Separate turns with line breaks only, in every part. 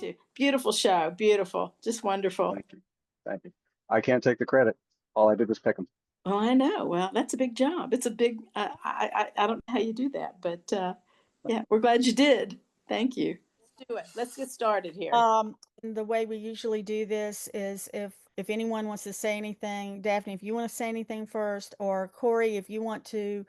too. Beautiful show. Beautiful. Just wonderful.
Thank you. Thank you. I can't take the credit. All I did was pick them.
Oh, I know. Well, that's a big job. It's a big, I don't know how you do that, but yeah, we're glad you did. Thank you. Let's do it. Let's get started here.
The way we usually do this is if anyone wants to say anything, Daphne, if you want to say anything first, or Corey, if you want to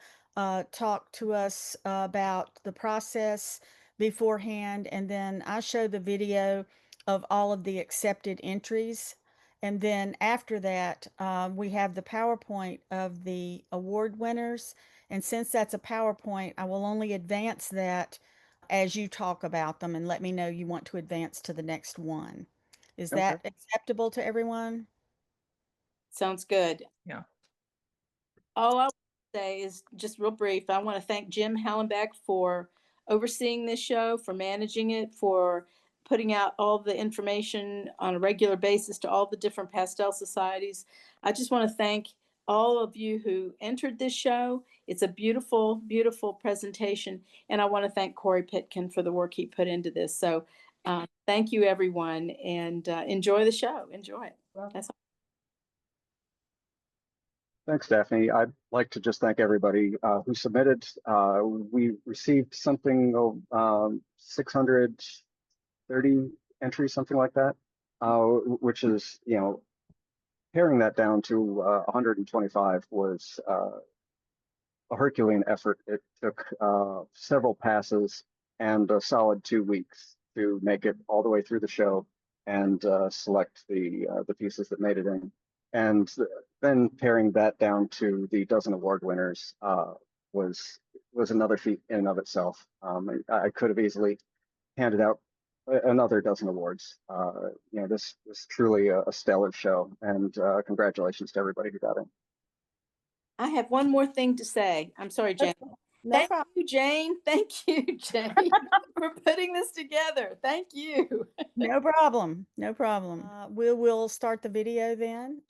talk to us about the process beforehand, and then I show the video of all of the accepted entries. And then after that, we have the PowerPoint of the award winners. And since that's a PowerPoint, I will only advance that as you talk about them and let me know you want to advance to the next one. Is that acceptable to everyone?
Sounds good.
Yeah.
All I want to say is just real brief. I want to thank Jim Hallenbeck for overseeing this show, for managing it, for putting out all the information on a regular basis to all the different pastel societies. I just want to thank all of you who entered this show. It's a beautiful, beautiful presentation. And I want to thank Corey Pitkin for the work he put into this. So thank you, everyone, and enjoy the show. Enjoy it. That's all.
Thanks, Daphne. I'd like to just thank everybody who submitted. We received something 630 entries, something like that, which is, paring that down to 125 was a Herculean effort. It took several passes and a solid 2 weeks to make it all the way through the show and select the pieces that made it in. And then paring that down to the dozen award winners was another feat in and of itself. I could have easily handed out another dozen awards. This was truly a stellar show, and congratulations to everybody who got in.
I have one more thing to say. I'm sorry, Jane.
No problem.
You, Jane. Thank you, Jane, for putting this together. Thank you.
No problem. No problem. We'll start the video then.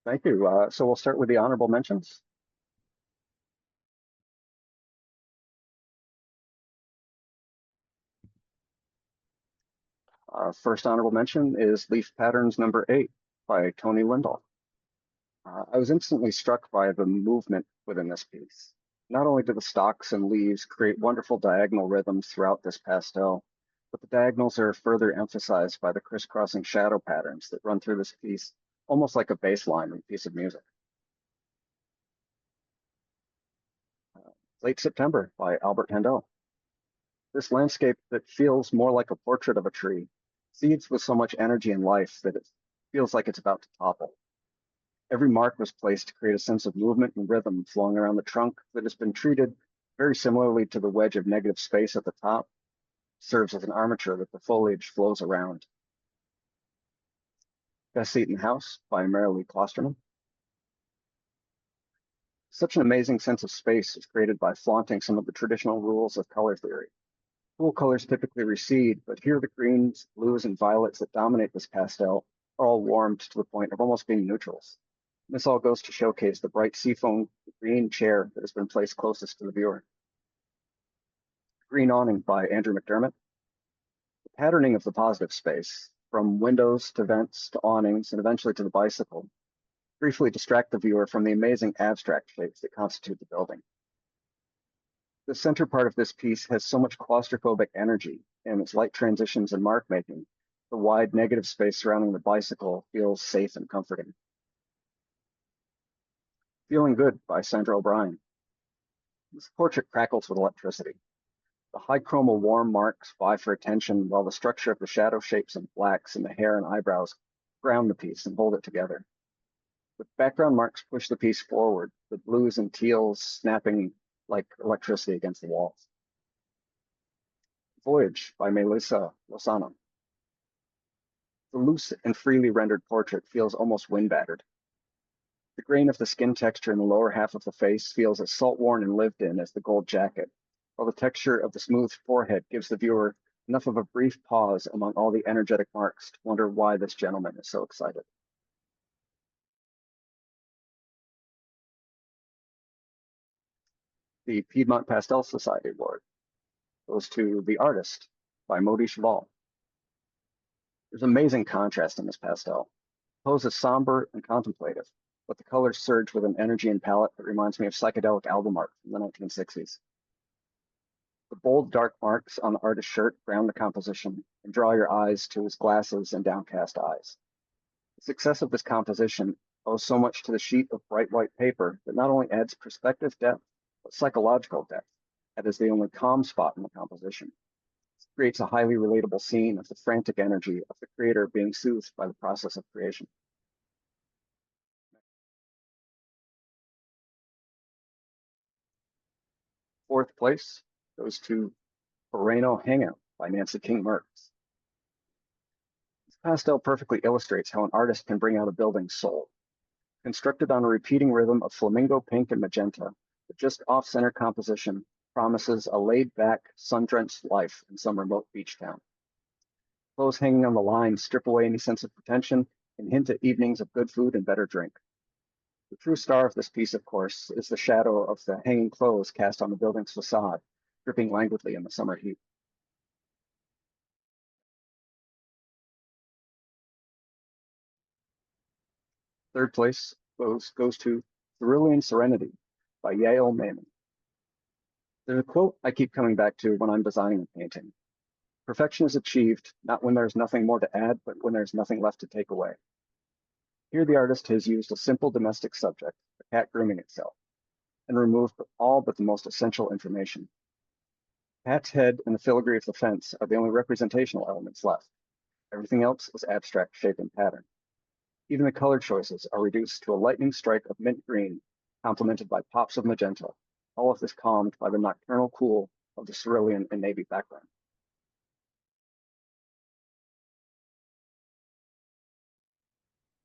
Thank you. So we'll start with the honorable mentions. First honorable mention is Leaf Patterns number 8 by Tony Lindahl. I was instantly struck by the movement within this piece. Not only do the stalks and leaves create wonderful diagonal rhythms throughout this pastel, but the diagonals are further emphasized by the crisscrossing shadow patterns that run through this piece, almost like a bass line in a piece of music. Late September by Albert Handel. This landscape that feels more like a portrait of a tree seeds with so much energy and life that it feels like it's about to topple. Every mark was placed to create a sense of movement and rhythm flowing around the trunk that has been treated very similarly to the wedge of negative space at the top, serves as an armature that the foliage flows around. Best Seat in the House by Marilee Klosterman. Such an amazing sense of space is created by flaunting some of the traditional rules of color theory. Cool colors typically recede, but here the greens, blues, and violets that dominate this pastel are all warmed to the point of almost being neutrals. This all goes to showcase the bright seafoam green chair that has been placed closest to the viewer. Green Awning by Andrew McDermott. The patterning of the positive space, from windows to vents to awnings and eventually to the bicycle, briefly distract the viewer from the amazing abstract shapes that constitute the building. The center part of this piece has so much claustrophobic energy in its light transitions and mark making. The wide negative space surrounding the bicycle feels safe and comforting. Feeling Good by Sandra O'Brien. This portrait crackles with electricity. The high chroma warm marks vie for attention, while the structure of the shadow shapes and blacks in the hair and eyebrows ground the piece and hold it together. The background marks push the piece forward, the blues and teals snapping like electricity against the walls. Voyage by Melissa Lozano. The loose and freely rendered portrait feels almost wind-battered. The grain of the skin texture in the lower half of the face feels as salt-worn and lived in as the gold jacket, while the texture of the smooth forehead gives the viewer enough of a brief pause among all the energetic marks to wonder why this gentleman is so excited. The Piedmont Pastel Society Award goes to The Artist by Modi Cheval. There's amazing contrast in this pastel. The pose is somber and contemplative, but the colors surge with an energy and palette that reminds me of psychedelic album art from the 1960s. The bold, dark marks on the artist's shirt ground the composition and draw your eyes to his glasses and downcast eyes. The success of this composition owes so much to the sheet of bright white paper that not only adds perspective depth, but psychological depth. That is the only calm spot in the composition. It creates a highly relatable scene of the frantic energy of the creator being soothed by the process of creation. Fourth place goes to Moreno Hangout by Nancy King Mertz. This pastel perfectly illustrates how an artist can bring out a building's soul. Constructed on a repeating rhythm of flamingo pink and magenta, the just off-center composition promises a laid-back, sun-drenched life in some remote beach town. Clothes hanging on the line strip away any sense of pretension and hint at evenings of good food and better drink. The true star of this piece, of course, is the shadow of the hanging clothes cast on the building's facade, dripping languidly in the summer heat. Third place goes to Cerulean Serenity by Yael Maiman. There's a quote I keep coming back to when I'm designing a painting. Perfection is achieved not when there's nothing more to add, but when there's nothing left to take away. Here the artist has used a simple domestic subject, a cat grooming itself, and removed all but the most essential information. Cat's head and the filigree of the fence are the only representational elements left. Everything else is abstract shape and pattern. Even the color choices are reduced to a lightning strike of mint green, complemented by pops of magenta, all of this calmed by the nocturnal cool of the cerulean and navy background.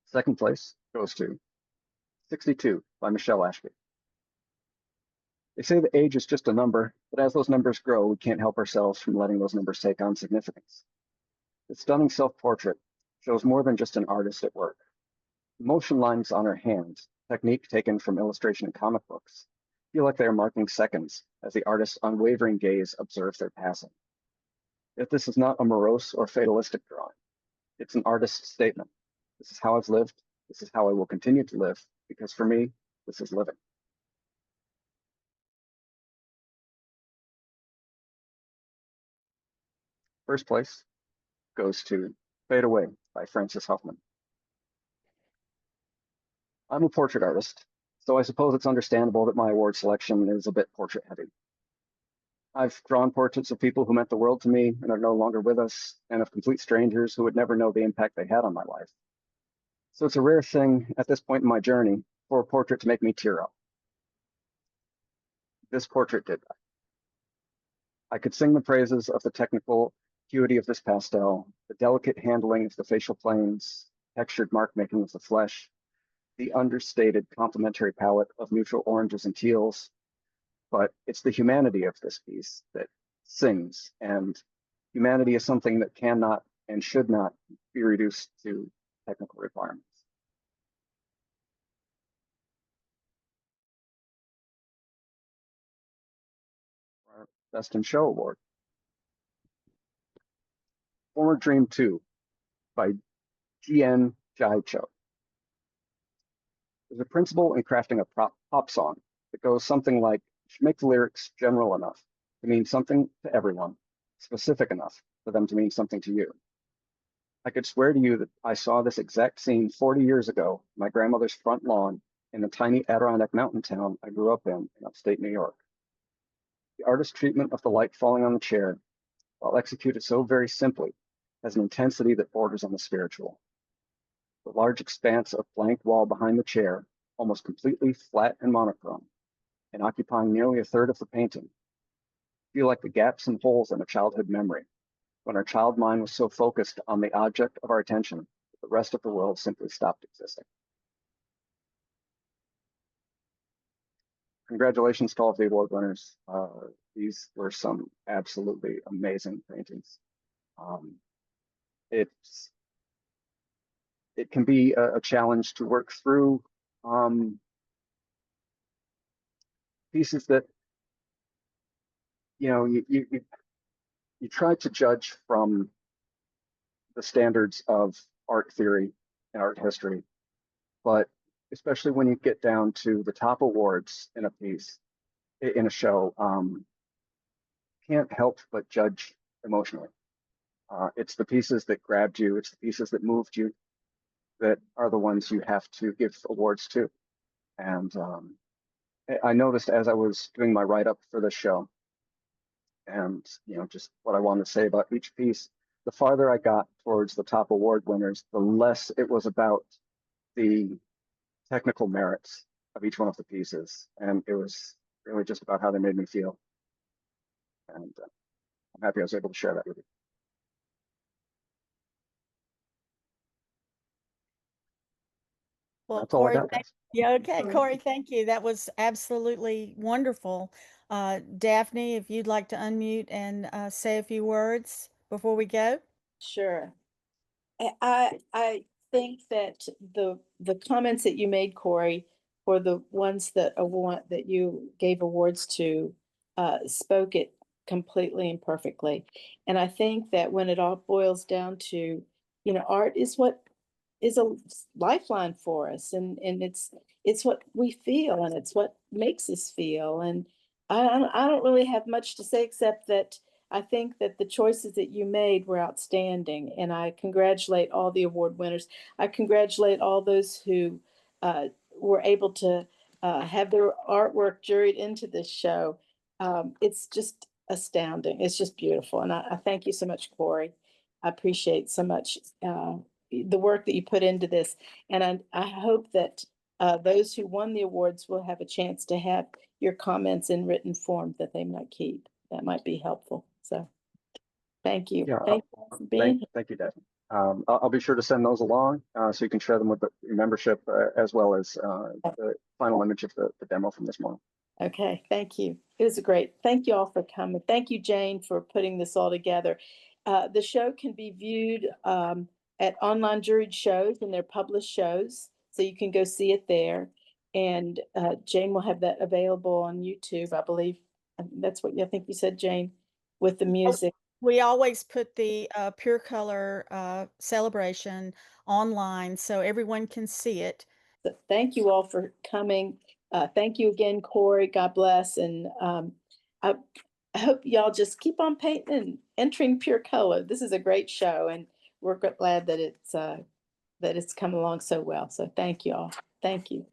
Second place goes to 62 by Michelle Ashby. They say that age is just a number, but as those numbers grow, we can't help ourselves from letting those numbers take on significance. The stunning self-portrait shows more than just an artist at work. Motion lines on her hands, technique taken from illustration in comic books, feel like they are marking seconds as the artist's unwavering gaze observes their passing. Yet this is not a morose or fatalistic drawing. It's an artist's statement. This is how I've lived. This is how I will continue to live, because for me, this is living. First place goes to Fade Away by Frances Huffman. I'm a portrait artist, so I suppose it's understandable that my award selection is a bit portrait heavy. I've drawn portraits of people who meant the world to me and are no longer with us, and of complete strangers who would never know the impact they had on my life. So it's a rare thing at this point in my journey for a portrait to make me tear up. This portrait did that. I could sing the praises of the technical acuity of this pastel, the delicate handling of the facial planes, textured mark making of the flesh, the understated complementary palette of neutral oranges and teals, but it's the humanity of this piece that sings, and humanity is something that cannot and should not be reduced to technical requirements. Our Best in Show Award. Former Dream 2 by G.N. Jai Cho. There's a principle in crafting a pop song that goes something like, you should make the lyrics general enough to mean something to everyone, specific enough for them to mean something to you. I could swear to you that I saw this exact scene 40 years ago, my grandmother's front lawn in the tiny Adirondack mountain town I grew up in upstate New York. The artist's treatment of the light falling on the chair, while executed so very simply, has an intensity that borders on the spiritual. The large expanse of blank wall behind the chair, almost completely flat and monochrome, and occupying nearly a third of the painting, feel like the gaps and holes in a childhood memory, when our child mind was so focused on the object of our attention that the rest of the world simply stopped existing. Congratulations to all of the award winners. These were some absolutely amazing paintings. It can be a challenge to work through pieces that, you know, you try to judge from the standards of art theory and art history, but especially when you get down to the top awards in a piece, in a show, can't help but judge emotionally. It's the pieces that grabbed you, it's the pieces that moved you, that are the ones you have to give awards to. And I noticed as I was doing my write-up for this show, and just what I wanted to say about each piece, the farther I got towards the top award winners, the less it was about the technical merits of each one of the pieces, and it was really just about how they made me feel. And I'm happy I was able to share that with you.
Well,
That's all I
Corey,
got, guys.
yeah, okay, Corey, thank you. That was absolutely wonderful. Daphne, if you'd like to unmute and say a few words before we go.
Sure. I think that the comments that you made, Corey, for the ones that that you gave awards to, spoke it completely and perfectly. And I think that when it all boils down to, art is what is a lifeline for us, and it's what we feel, and it's what makes us feel. And I don't really have much to say except that I think that the choices that you made were outstanding, and I congratulate all the award winners. I congratulate all those who were able to have their artwork juried into this show. It's just astounding. It's just beautiful, and I thank you so much, Corey. I appreciate so much the work that you put into this, and I hope that those who won the awards will have a chance to have your comments in written form that they might keep. That might be helpful. So thank you.
Yeah,
Thank you for being here.
thank you, Daphne. I'll be sure to send those along so you can share them with your membership as well as the final image of the demo from this morning.
Okay, thank you. It was great. Thank you all for coming. Thank you, Jane, for putting this all together. The show can be viewed at online juried shows, and they're published shows. so you can go see it there. And Jane will have that available on YouTube, I believe. That's what I think you said, Jane, with the music.
We always put the Pure Color celebration online so everyone can see it.
So thank you all for coming. Thank you again, Corey. God bless. And I, I hope y'all just keep on painting and entering Pure Color. This is a great show, and we're glad that it's come along so well. So thank you all. Thank you.